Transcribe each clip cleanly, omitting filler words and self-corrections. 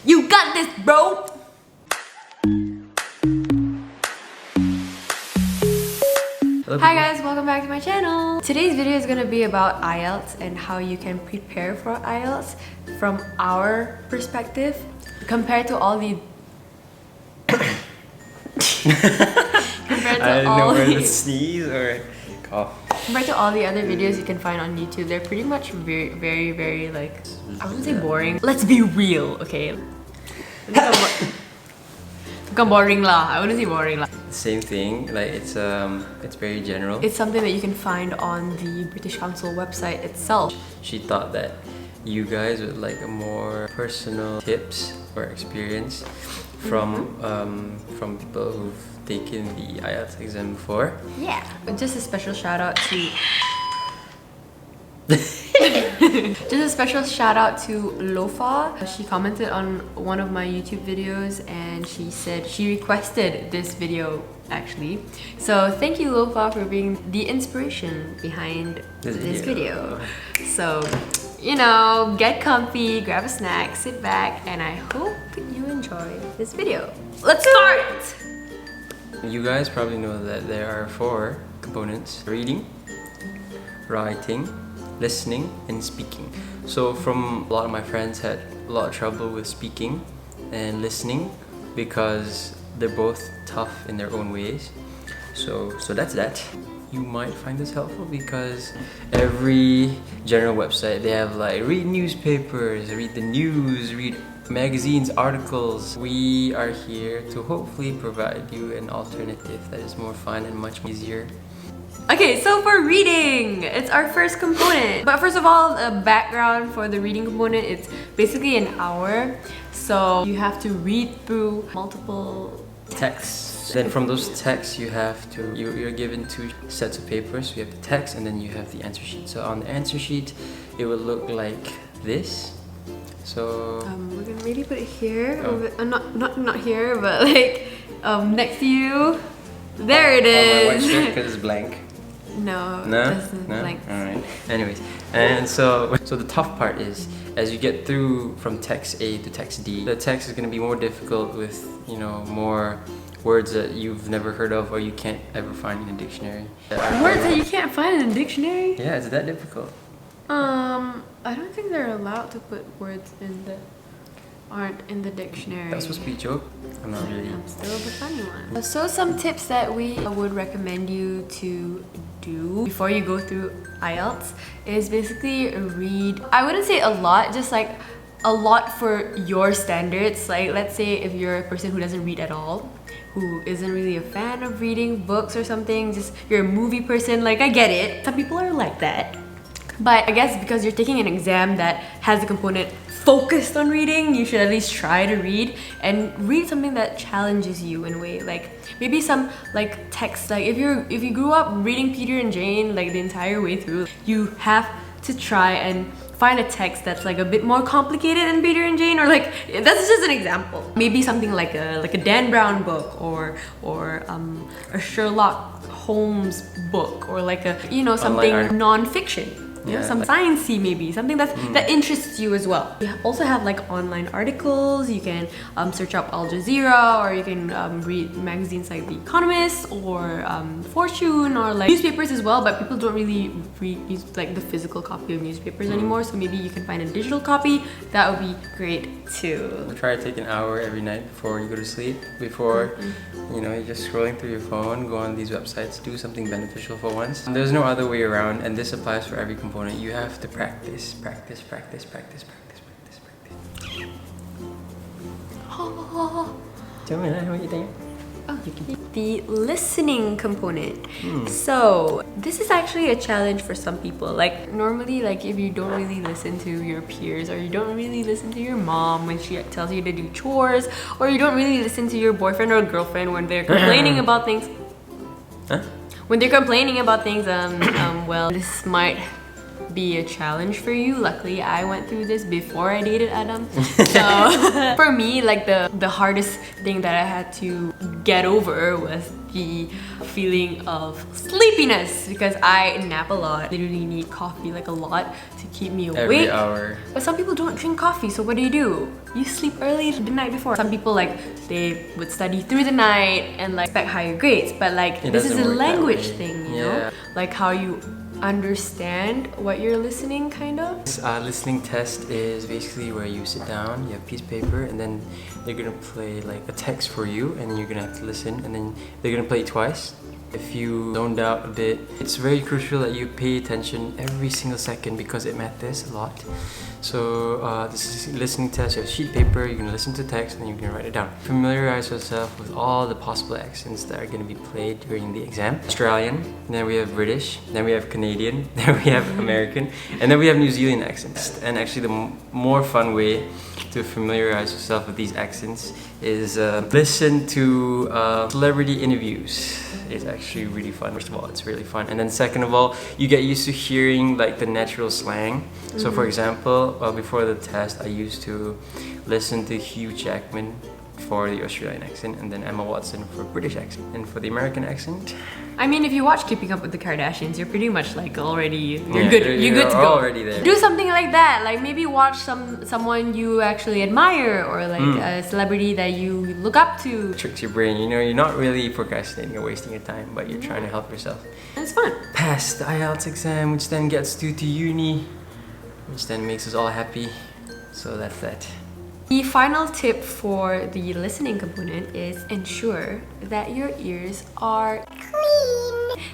You got this, bro! Hi guys, welcome back to my channel. Today's video is gonna be about IELTS and how you can prepare for IELTS from our perspective compared to all the I didn't know whether to sneeze or cough. Compared to all the other videos you can find on YouTube, they're pretty much very like, I wouldn't say boring. Let's be real, okay? Bukan boring lah. I wouldn't say boring lah. Same thing, like it's very general. It's something that you can find on the British Council website itself. She thought that you guys would like a more personal tips or experience from people who've taken the IELTS exam before. Yeah. Just a special shout out to just a special shout out to Lofa. She commented on one of my YouTube videos and she said she requested this video actually. So thank you Lofa for being the inspiration behind this video. So, you know, get comfy, grab a snack, sit back, and I hope you enjoy this video. Let's start! You guys probably know that there are 4 components: reading, writing, listening, and speaking. So from a lot of my friends had a lot of trouble with speaking and listening because they're both tough in their own ways. So that's that. You might find this helpful because every general website, they have like read newspapers, read the news, read magazines, articles. We are here to hopefully provide you an alternative that is more fun and much easier. Okay, so for reading, it's our first component. But first of all, the background for the reading component, it's basically an hour. So you have to read through multiple texts. Then from those texts, you're given 2 sets of papers. You have the text and then you have the answer sheet. So on the answer sheet, it will look like this. So we're gonna maybe put it here. Oh. Not here, but like next to you. There it is. On my white shirt because it's blank. No, No? this is No? blank. Alright. Anyways, and so the tough part is as you get through from text A to text D, the text is going to be more difficult with, you know, more words that you've never heard of or you can't ever find in a dictionary. Words that you can't find in a dictionary? Yeah, it's that difficult. I don't think they're allowed to put words aren't in the dictionary. That was supposed to be a joke. I'm not really. I'm still the funny one. So some tips that we would recommend you to do before you go through IELTS is basically read. I wouldn't say a lot, just like a lot for your standards. Like let's say if you're a person who doesn't read at all, who isn't really a fan of reading books or something, just you're a movie person, like I get it. Some people are like that. But I guess because you're taking an exam that has a component focused on reading, you should at least try to read and read something that challenges you in a way. Like maybe some like text, like if you grew up reading Peter and Jane like the entire way through, you have to try and find a text that's like a bit more complicated than Peter and Jane, or like that's just an example. Maybe something like a Dan Brown book or a Sherlock Holmes book, or like a, you know, something non-fiction. Yeah, some like sciencey maybe, something that interests you as well. We also have like online articles. You can search up Al Jazeera, or you can read magazines like The Economist or Fortune, or like newspapers as well. But people don't really read like the physical copy of newspapers anymore. So maybe you can find a digital copy. That would be great too. Try to take an hour every night before you go to sleep. Before you know, you're just scrolling through your phone, go on these websites, do something beneficial for once. There's no other way around, and this applies for every component. You have to practice. Tell me what you think. Oh, the listening component. So this is actually a challenge for some people. Like normally, like if you don't really listen to your peers, or you don't really listen to your mom when she tells you to do chores, or you don't really listen to your boyfriend or girlfriend when they're complaining about things. When they're complaining about things, well, this might be a challenge for you. Luckily, I went through this before I dated Adam. So for me, like the hardest thing that I had to get over was the feeling of sleepiness because I nap a lot. Literally need coffee like a lot to keep me awake. Every hour. But some people don't drink coffee, so what do? You sleep early the night before. Some people like they would study through the night and like expect higher grades, but like this is a language thing, you know? Like how you understand what you're listening, kind of. Listening test is basically where you sit down, you have a piece of paper, and then they're gonna play like a text for you, and then you're gonna have to listen, and then they're gonna play it twice. If you zoned out a bit, it's very crucial that you pay attention every single second because it matters a lot. So this is a listening test. You have a sheet of paper, you're gonna listen to text, and then you're gonna write it down. Familiarize yourself with all the possible accents that are gonna be played during the exam. Australian, then we have British, then we have Canadian, then we have American, and then we have New Zealand accents. And actually the more fun way to familiarize yourself with these accents is listen to celebrity interviews. It's actually really fun. First of all, it's really fun, and then second of all, you get used to hearing like the natural slang. So for example, before the test, I used to listen to Hugh Jackman for the Australian accent, and then Emma Watson for British accent, and for the American accent. I mean, if you watch Keeping Up with the Kardashians, you're pretty much like already you're good. You're good to go. Already there. Do something like that. Like maybe watch someone you actually admire, or like a celebrity that you look up to. Tricks your brain. You know, you're not really procrastinating or wasting your time, but you're trying to help yourself. And it's fun. Pass the IELTS exam, which then gets you to uni, which then makes us all happy. So that's that. The final tip for the listening component is ensure that your ears are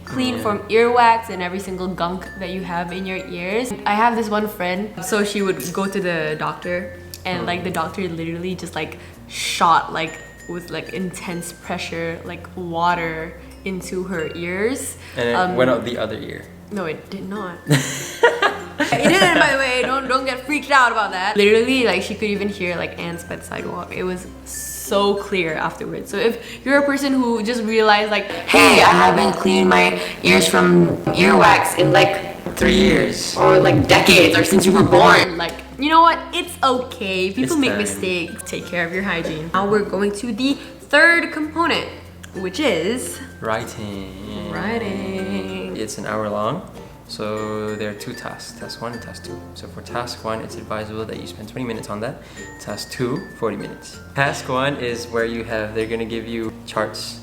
clean from earwax and every single gunk that you have in your ears. I have this one friend, so she would go to the doctor, and like the doctor literally just like shot like with like intense pressure like water into her ears. And it went out the other ear. No, it did not. It didn't, by the way. Don't get freaked out about that. Literally, like she could even hear like ants by the sidewalk. It was so clear afterwards. So if you're a person who just realized like, hey, I haven't cleaned my ears from earwax in like 3 years or like decades or since you were born, like, you know what? It's okay. People make mistakes. Take care of your hygiene. Now we're going to the third component, which is writing. Writing. It's an hour long. So there are two tasks, task 1 and task 2. So for task 1, it's advisable that you spend 20 minutes on that. Task 2, 40 minutes. Task 1 is where they're gonna give you charts,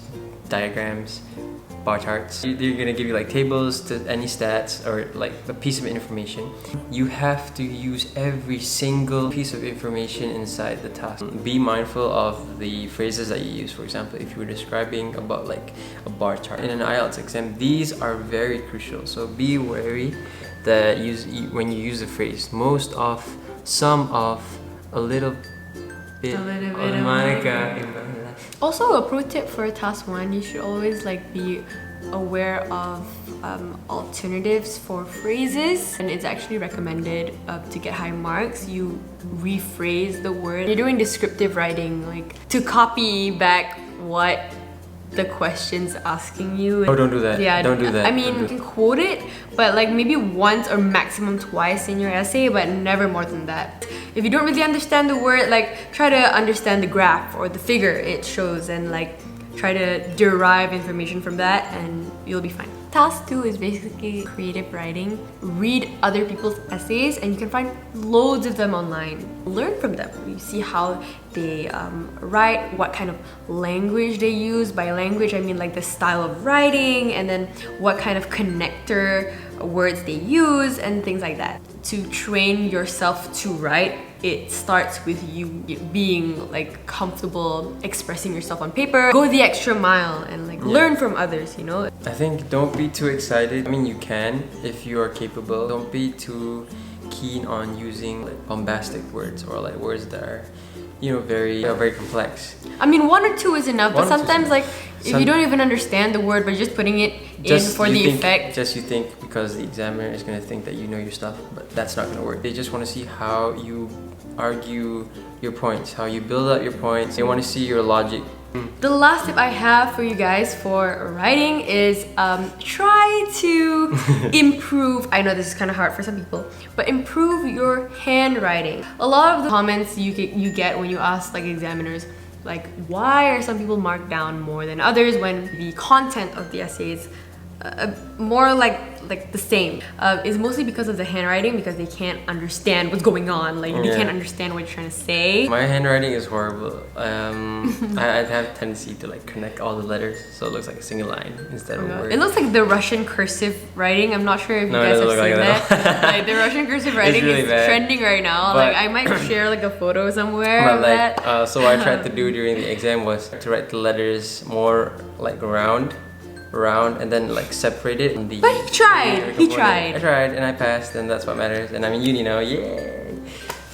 diagrams, bar charts. They're gonna give you like tables to any stats or like a piece of information. You have to use every single piece of information inside the task. Be mindful of the phrases that you use. For example, if you were describing about like a bar chart in an IELTS exam, these are very crucial. So be wary that when you use the phrase most of, some of, a little bit of Monica. Also, a pro tip for task 1, you should always like be aware of alternatives for phrases, and it's actually recommended to get high marks. You rephrase the word. You're doing descriptive writing, like to copy back what the question's asking you. Oh, don't do that. Yeah, don't do that. I mean, you can quote it, but like maybe once or maximum twice in your essay, but never more than that. If you don't really understand the word, like try to understand the graph or the figure it shows, and like try to derive information from that, and you'll be fine. Task 2 is basically creative writing. Read other people's essays, and you can find loads of them online. Learn from them. You see how they write, what kind of language they use. By language, I mean like the style of writing, and then what kind of connector words they use, and things like that. To train yourself to write, it starts with you being like comfortable expressing yourself on paper. Go the extra mile and like learn from others, you know? I think don't be too excited. I mean, you can if you are capable. Don't be too keen on using like bombastic words or like words that are, you know, very complex. I mean, 1 or 2 is enough, but sometimes like if you don't even understand the word but just putting it in for the effect. You think because the examiner is going to think that you know your stuff, but that's not going to work. They just want to see how you argue your points, how you build up your points. They want to see your logic. The last tip I have for you guys for writing is try to improve. I know this is kind of hard for some people, but improve your handwriting. A lot of the comments you get when you ask like examiners, Like, why are some people marked down more than others when the content of the essay is more like the same? Is mostly because of the handwriting, because they can't understand what's going on. Like, they can't understand what you're trying to say. My handwriting is horrible. I have a tendency to like connect all the letters, so it looks like a single line instead of a word. It looks like the Russian cursive writing. I'm not sure if you guys have seen that. Like, the Russian cursive writing really is trending right now. But, like, I might share like a photo somewhere of like, that. So what I tried to do during the exam was to write the letters more like round, and then like separate it. But he tried. I tried and I passed, and that's what matters. And I'm in uni now. Yay!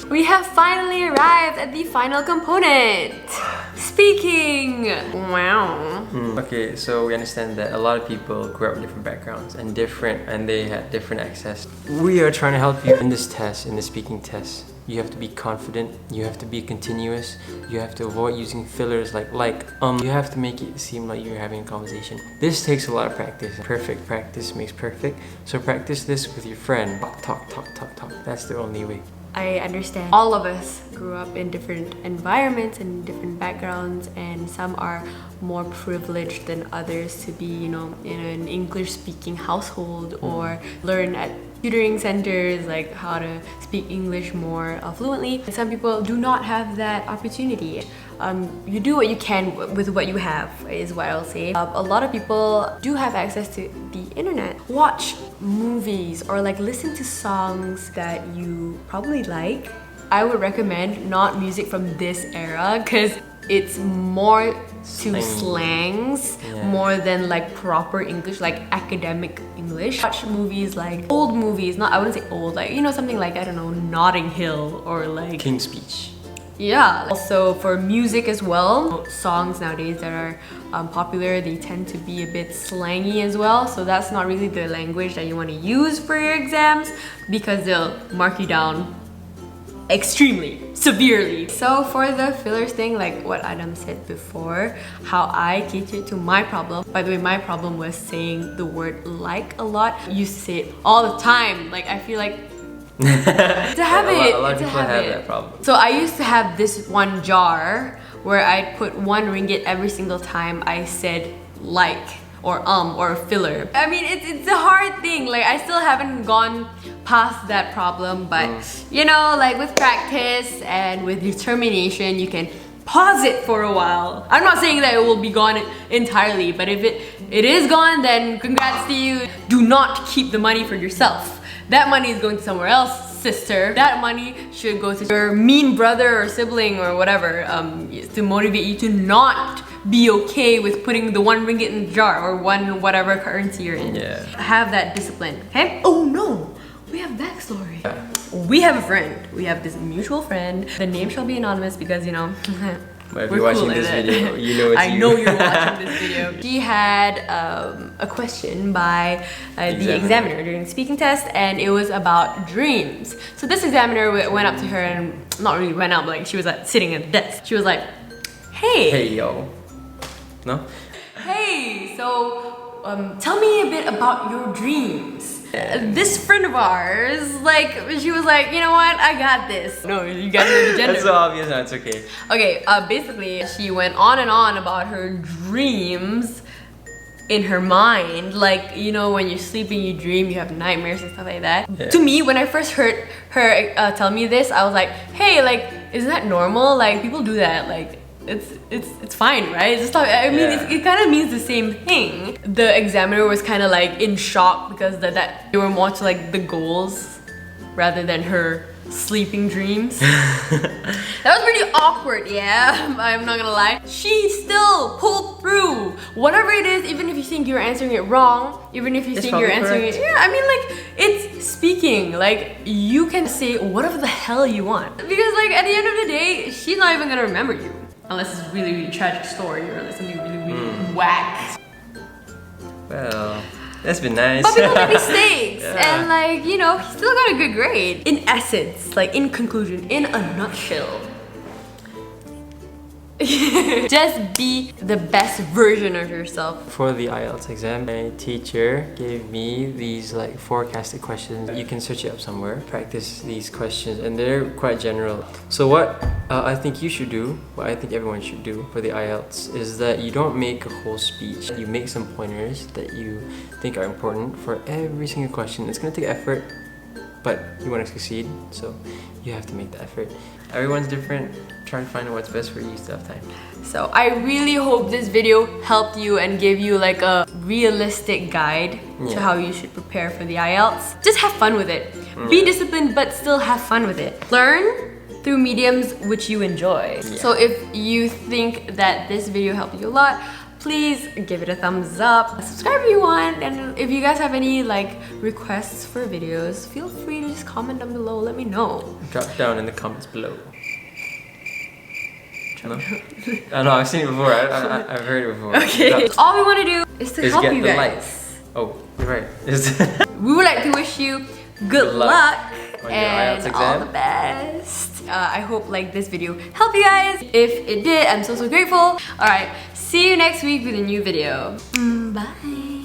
We have finally arrived at the final component. Speaking. Wow. Okay, so we understand that a lot of people grew up with different backgrounds and they had different access. We are trying to help you in this test, in the speaking test. You have to be confident, you have to be continuous, you have to avoid using fillers like you have to make it seem like you're having a conversation. This takes a lot of practice. Perfect practice makes perfect. So practice this with your friend. Talk. That's the only way. I understand. All of us grew up in different environments and different backgrounds, and some are more privileged than others to be, you know, in an English-speaking household or learn at tutoring centers like how to speak English more fluently. And some people do not have that opportunity. You do what you can with what you have, is what I'll say. A lot of people do have access to the internet. Watch movies or like listen to songs that you probably like. I would recommend not music from this era because it's more to slangs more than like proper English, like academic English. Watch movies like old movies, I wouldn't say old, like, you know, something like, I don't know, Notting Hill or like King's Speech. Yeah. Also for music as well, songs nowadays that are popular, they tend to be a bit slangy as well. So that's not really the language that you want to use for your exams because they'll mark you down extremely severely. So for the fillers thing, like what Adam said before, how I catered to my problem. By the way, my problem was saying the word like a lot. I used to say it all the time. Like, I feel like it's a habit. A lot of people have that problem. So I used to have this one jar where I'd put 1 ringgit every single time I said like or a filler. I mean, it's a hard thing. Like, I still haven't gone past that problem, but you know, like with practice and with determination, you can pause it for a while. I'm not saying that it will be gone entirely, but if it is gone, then congrats to you. Do not keep the money for yourself. That money is going to somewhere else, sister. That money should go to your mean brother or sibling or whatever, to motivate you to not be okay with putting the 1 ringgit in the jar or whatever currency you're in. Yeah. Have that discipline, okay? Oh no, we have backstory. We have a friend. We have this mutual friend. The name shall be anonymous because, you know, but if you're watching this video, you know it's I know you're watching this video. She had a question by the examiner during the speaking test, and it was about dreams. So this examiner went up to her and, not really went up, like she was like sitting at the desk. She was like, hey yo. No? Hey, so tell me a bit about your dreams. This friend of ours, like, she was like, you know what, I got this. No, you gotta know the gender. That's so obvious, no, it's okay. Okay, basically, she went on and on about her dreams in her mind. Like, you know, when you're sleeping, you dream, you have nightmares and stuff like that. Yeah. To me, when I first heard her tell me this, I was like, hey, like, isn't that normal? Like, people do that, like, it's fine, right? It's just like, I mean, it kind of means the same thing. The examiner was kind of like in shock because that they were more to like the goals rather than her sleeping dreams. That was pretty awkward, yeah, I'm not gonna lie. She still pulled through. Whatever it is, even if you think you're answering it wrong, even if you think you're answering it, yeah, I mean, like, it's speaking. Like, you can say whatever the hell you want. Because like, at the end of the day, she's not even gonna remember you. Unless it's a really, really tragic story or like something really, really whack. Well, that's been nice. But people make mistakes, and like, you know, he still got a good grade. In essence, like in conclusion, in a nutshell, Just be the best version of yourself. For the IELTS exam, my teacher gave me these like forecasted questions. You can search it up somewhere, practice these questions, and they're quite general. So what I think you should do, what I think everyone should do for the IELTS is that you don't make a whole speech. You make some pointers that you think are important for every single question. It's gonna take effort, but you want to succeed, so you have to make the effort. Everyone's different. Try to find what's best for you. You still have time. So I really hope this video helped you and gave you like a realistic guide to how you should prepare for the IELTS. Just have fun with it. Be disciplined, but still have fun with it. Learn through mediums which you enjoy. So if you think that this video helped you a lot, please give it a thumbs up, subscribe if you want, and if you guys have any like requests for videos, feel free to just comment down below, let me know. Drop down in the comments below. No? I know, I've seen it before, I've heard it before. Okay. All we want to do is to help you guys. Likes. Oh, you're right. We would like to wish you good luck on and your IELTS all the best. I hope like this video helped you guys. If it did, I'm so grateful. Alright, see you next week with a new video. Bye.